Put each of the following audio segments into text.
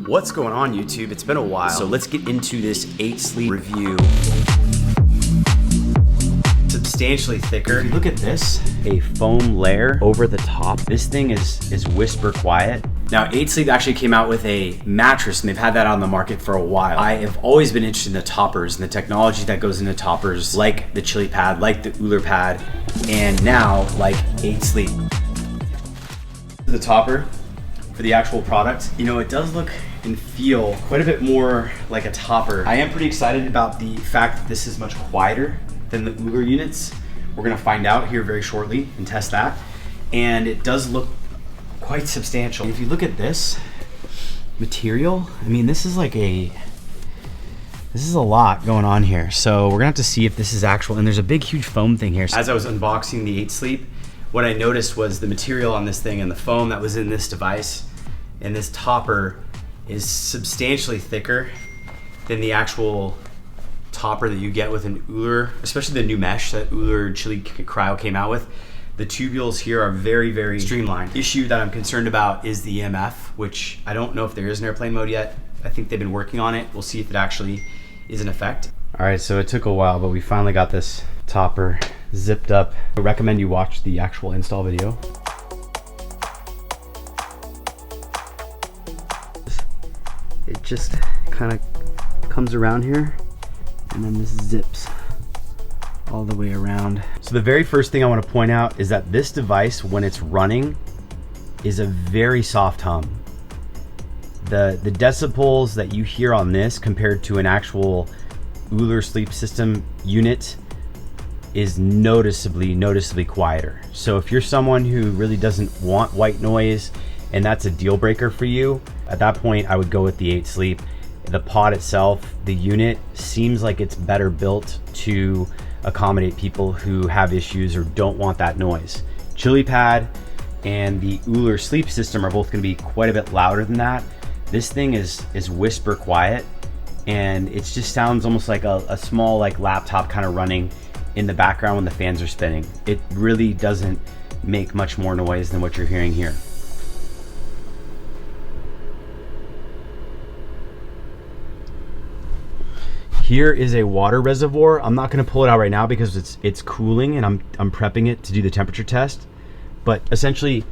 What's going on, YouTube? It's been a while, so let's get into this EightSleep review. Substantially thicker. If you look at this, a foam layer over the top. This thing is whisper quiet. Now, EightSleep actually came out with a mattress, and they've had that on the market for a while. I have always been interested in the toppers and the technology that goes into toppers, like the ChiliPad, like the Ooler pad, and now like EightSleep. The topper for the actual product, you know, it does look and feel quite a bit more like a topper. I am pretty excited about the fact that this is much quieter than the Ooler units. We're gonna find out here very shortly and test that. And it does look quite substantial. If you look at this material, I mean, this is a lot going on here. So we're gonna have to see if this is actual, and there's a big, huge foam thing here. As I was unboxing the EightSleep, what I noticed was the material on this thing and the foam that was in this device and this topper is substantially thicker than the actual topper that you get with an Ooler, especially the new mesh that Ooler Chili Cryo came out with. The tubules here are very, very streamlined. The issue that I'm concerned about is the EMF, which I don't know if there is an airplane mode yet. I think they've been working on it. We'll see if it actually is in effect. All right, so it took a while, but we finally got this topper zipped up. I recommend you watch the actual install video. It just kind of comes around here, and then this zips all the way around. So the very first thing I want to point out is that this device, when it's running, is a very soft hum. The decibels that you hear on this compared to an actual Ooler sleep system unit is noticeably quieter. So if you're someone who really doesn't want white noise and that's a deal breaker for you, at that point I would go with the EightSleep. The pod itself, the unit, seems like it's better built to accommodate people who have issues or don't want that noise. ChiliPad and the Ooler sleep system are both going to be quite a bit louder than that. This thing is whisper quiet, and it just sounds almost like a small laptop kind of running in the background when the fans are spinning. It really doesn't make much more noise than what you're hearing here. Here is a water reservoir. I'm not gonna pull it out right now because it's cooling and I'm prepping it to do the temperature test. But essentially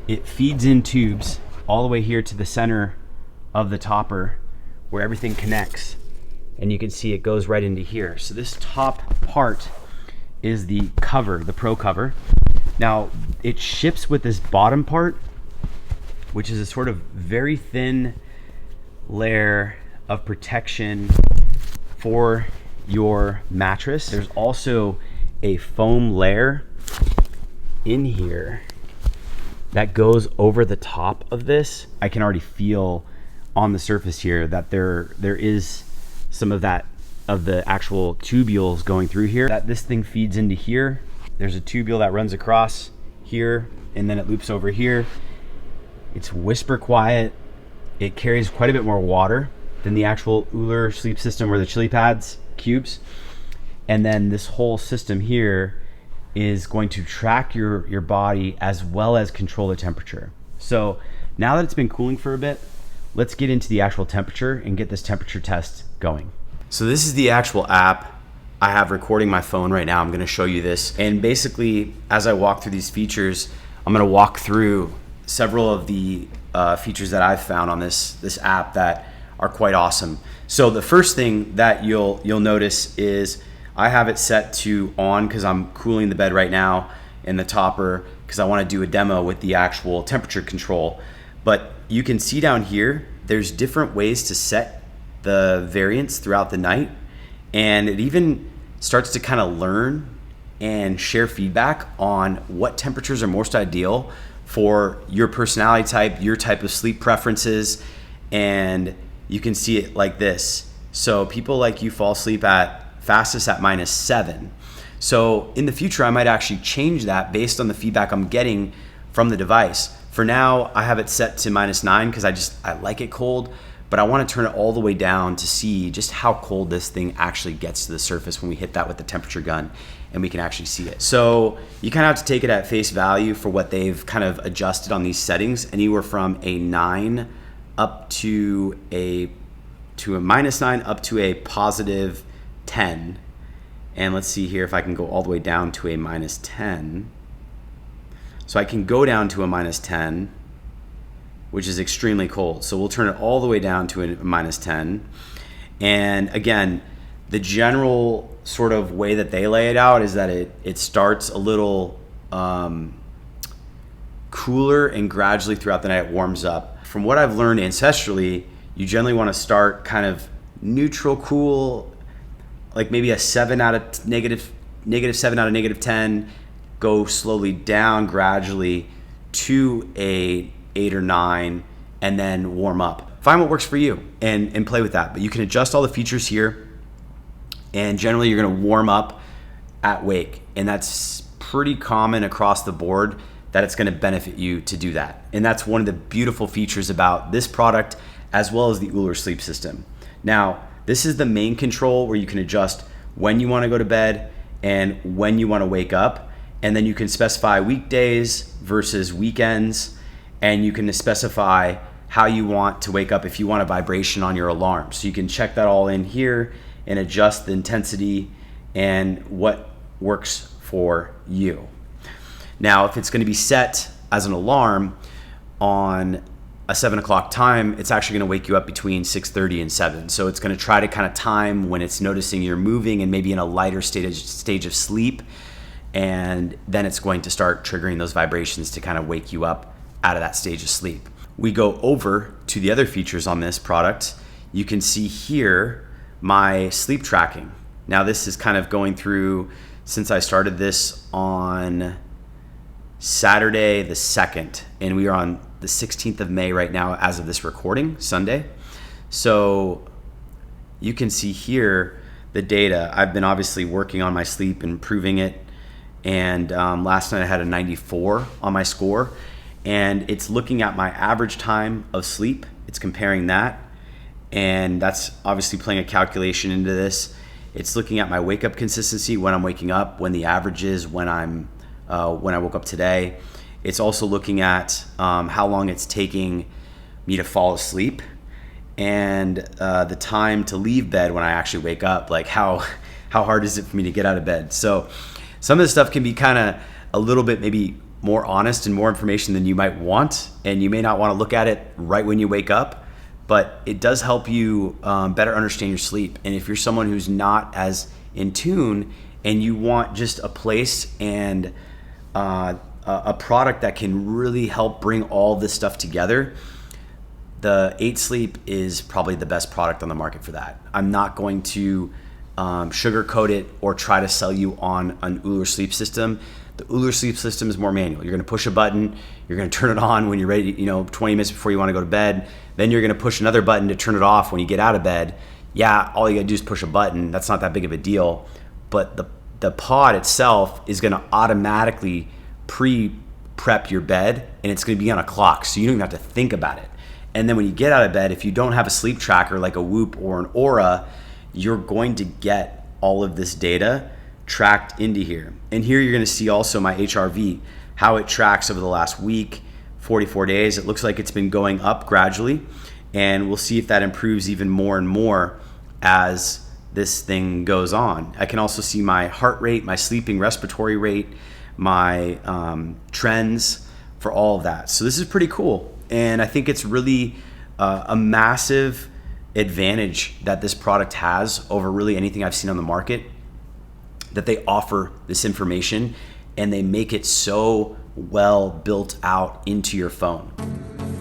it feeds in tubes all the way here to the center of the topper where everything connects. And you can see it goes right into here. So this top part is the cover, the Pro cover. Now it ships with this bottom part, which is a sort of very thin layer of protection for your mattress. There's also a foam layer in here that goes over the top of this. I can already feel on the surface here that there is some of that, of the actual tubules going through here. That this thing feeds into here. There's a tubule that runs across here and then it loops over here. It's whisper quiet. It carries quite a bit more water than the actual Ooler sleep system or the ChiliPads cubes. And then this whole system here is going to track your body as well as control the temperature. So now that it's been cooling for a bit, let's get into the actual temperature and get this temperature test going. So this is the actual app I have recording my phone right now. I'm gonna show you this. And basically, as I walk through these features, I'm gonna walk through several of the features that I've found on this app that are quite awesome. So the first thing that you'll notice is I have it set to on because I'm cooling the bed right now in the topper because I want to do a demo with the actual temperature control. But you can see down here, there's different ways to set the variance throughout the night. And it even starts to kind of learn and share feedback on what temperatures are most ideal for your personality type, your type of sleep preferences, and you can see it like this. So people like you fall asleep at fastest at -7. So in the future, I might actually change that based on the feedback I'm getting from the device. For now, I have it set to -9 because I like it cold, but I want to turn it all the way down to see just how cold this thing actually gets to the surface when we hit that with the temperature gun and we can actually see it. So you kind of have to take it at face value for what they've kind of adjusted on these settings, anywhere from a 9 up to a -9 up to a +10. And let's see here if I can go all the way down to a -10. So I can go down to a -10, which is extremely cold. So we'll turn it all the way down to a -10. And again, the general sort of way that they lay it out is that it starts a little cooler, and gradually throughout the night it warms up. From what I've learned ancestrally, you generally want to start kind of neutral cool, like maybe a -7 out of -7 out of -10, go slowly down gradually to a 8 or 9, and then warm up. Find what works for you and play with that. But you can adjust all the features here, and generally you're going to warm up at wake, and that's pretty common across the board that it's going to benefit you to do that. And that's one of the beautiful features about this product, as well as the Ooler sleep system. Now, this is the main control where you can adjust when you want to go to bed and when you want to wake up, and then you can specify weekdays versus weekends, and you can specify how you want to wake up if you want a vibration on your alarm. So you can check that all in here and adjust the intensity and what works for you. Now, if it's going to be set as an alarm on a 7 o'clock time, it's actually going to wake you up between 6:30 and 7. So it's going to try to kind of time when it's noticing you're moving and maybe in a lighter stage of sleep, and then it's going to start triggering those vibrations to kind of wake you up out of that stage of sleep. We go over to the other features on this product. You can see here my sleep tracking. Now, this is kind of going through since I started this on Saturday the 2nd, and we are on the 16th of May right now as of this recording, Sunday. So you can see here the data. I've been obviously working on my sleep, improving it, and last night I had a 94 on my score, and it's looking at my average time of sleep. It's comparing that, and that's obviously playing a calculation into this. It's looking at my wake up consistency, when I'm waking up, when the average is, when I woke up today. It's also looking at how long it's taking me to fall asleep, and the time to leave bed when I actually wake up. Like how hard is it for me to get out of bed? So some of this stuff can be kind of a little bit maybe more honest and more information than you might want, and you may not want to look at it right when you wake up, but it does help you better understand your sleep. And if you're someone who's not as in tune and you want just a place and a product that can really help bring all this stuff together, the EightSleep is probably the best product on the market for that. I'm not going to sugarcoat it or try to sell you on an Ooler sleep system. The Ooler sleep system is more manual. You're going to push a button, you're going to turn it on when you're ready, 20 minutes before you want to go to bed. Then you're going to push another button to turn it off when you get out of bed. Yeah, all you got to do is push a button. That's not that big of a deal. But the pod itself is going to automatically pre-prep your bed, and it's going to be on a clock, so you don't even have to think about it. And then when you get out of bed, if you don't have a sleep tracker like a Whoop or an Aura, you're going to get all of this data tracked into here. And here you're going to see also my HRV, how it tracks over the last week, 44 days. It looks like it's been going up gradually, and we'll see if that improves even more and more as this thing goes on. I can also see my heart rate, my sleeping respiratory rate, my trends for all of that. So this is pretty cool, and I think it's really a massive advantage that this product has over really anything I've seen on the market, that they offer this information and they make it so well built out into your phone.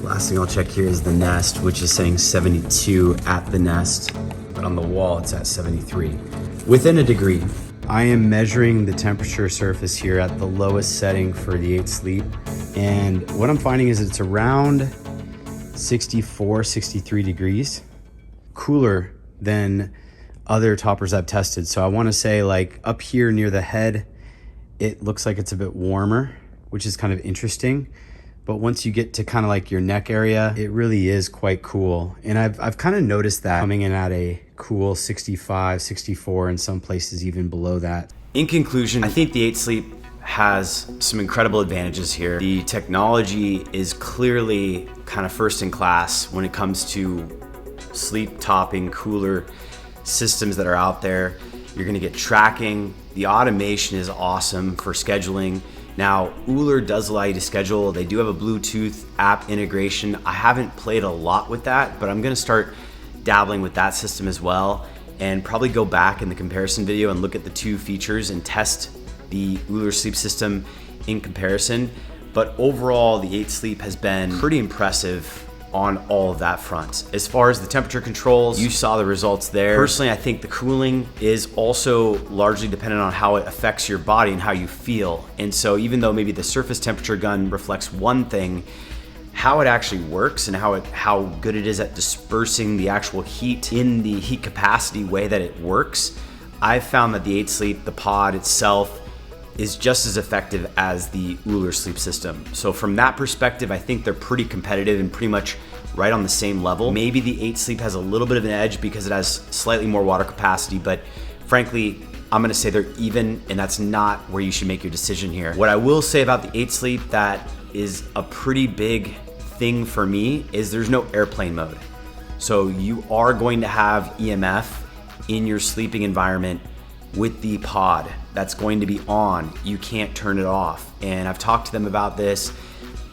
Last thing I'll check here is the Nest, which is saying 72 at the Nest, but on the wall it's at 73, within a degree. I am measuring the temperature surface here at the lowest setting for the EightSleep, and what I'm finding is it's around 64, 63 degrees, cooler than other toppers I've tested. So I want to say, like, up here near the head, it looks like it's a bit warmer, which is kind of interesting. But once you get to kind of like your neck area, it really is quite cool. And I've kind of noticed that coming in at a cool 65, 64, in some places even below that. In conclusion, I think the EightSleep has some incredible advantages here. The technology is clearly kind of first in class when it comes to sleep topping cooler systems that are out there. You're gonna get tracking. The automation is awesome for scheduling. Now, Ooler does allow you to schedule. They do have a Bluetooth app integration. I haven't played a lot with that, but I'm gonna start dabbling with that system as well, and probably go back in the comparison video and look at the two features and test the Ooler sleep system in comparison. But overall, the EightSleep has been pretty impressive on all of that front. As far as the temperature controls, you saw the results there. Personally, I think the cooling is also largely dependent on how it affects your body and how you feel. And so even though maybe the surface temperature gun reflects one thing, how it actually works and how good it is at dispersing the actual heat in the heat capacity way that it works, I've found that the EightSleep, the pod itself, is just as effective as the Ooler sleep system. So from that perspective, I think they're pretty competitive and pretty much right on the same level. Maybe the EightSleep has a little bit of an edge because it has slightly more water capacity, but frankly, I'm gonna say they're even, and that's not where you should make your decision here. What I will say about the EightSleep that is a pretty big thing for me is there's no airplane mode. So you are going to have EMF in your sleeping environment with the pod. That's going to be on. You can't turn it off. And I've talked to them about this.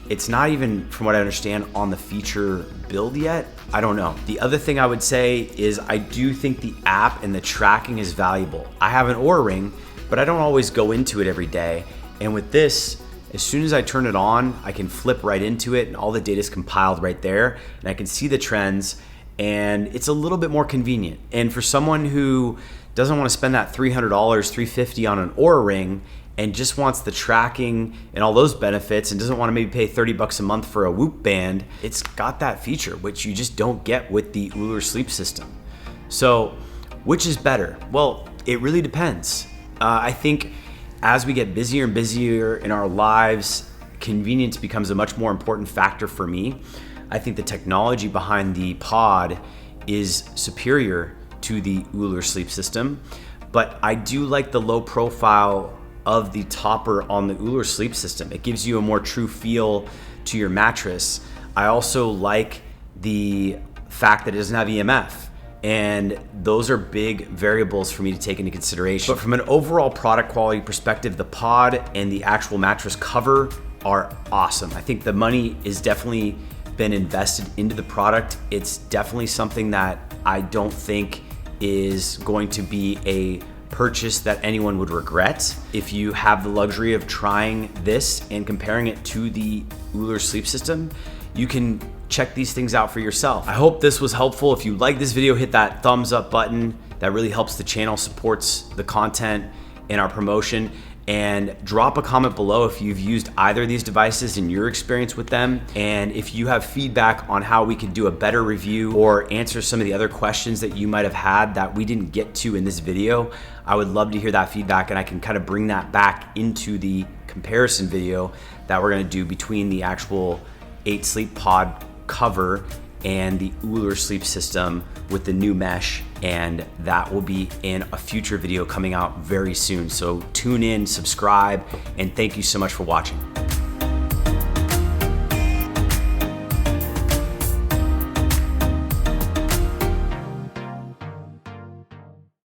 It's not even, from what I understand, on the feature build yet. I don't know. The other thing I would say is I do think the app and the tracking is valuable. I have an Oura Ring, but I don't always go into it every day. And with this, as soon as I turn it on, I can flip right into it and all the data is compiled right there. And I can see the trends, and it's a little bit more convenient. And for someone who doesn't want to spend that $300, $350 on an Oura Ring and just wants the tracking and all those benefits and doesn't want to maybe pay 30 bucks a month for a Whoop band, it's got that feature, which you just don't get with the Ooler sleep system. So which is better? Well, it really depends. I think as we get busier and busier in our lives, convenience becomes a much more important factor for me. I think the technology behind the pod is superior to the Ooler sleep system, but I do like the low profile of the topper on the Ooler sleep system. It gives you a more true feel to your mattress. I also like the fact that it doesn't have EMF, and those are big variables for me to take into consideration. But from an overall product quality perspective, the pod and the actual mattress cover are awesome. I think the money is definitely been invested into the product. It's definitely something that I don't think is going to be a purchase that anyone would regret. If you have the luxury of trying this and comparing it to the Ooler sleep system, you can check these things out for yourself. I hope this was helpful. If you like this video, hit that thumbs up button. That really helps the channel, supports the content and our promotion. And drop a comment below if you've used either of these devices and your experience with them. And if you have feedback on how we could do a better review or answer some of the other questions that you might have had that we didn't get to in this video, I would love to hear that feedback, and I can kind of bring that back into the comparison video that we're gonna do between the actual EightSleep pod cover and the Ooler sleep system with the new mesh, and that will be in a future video coming out very soon. So tune in, subscribe, and thank you so much for watching.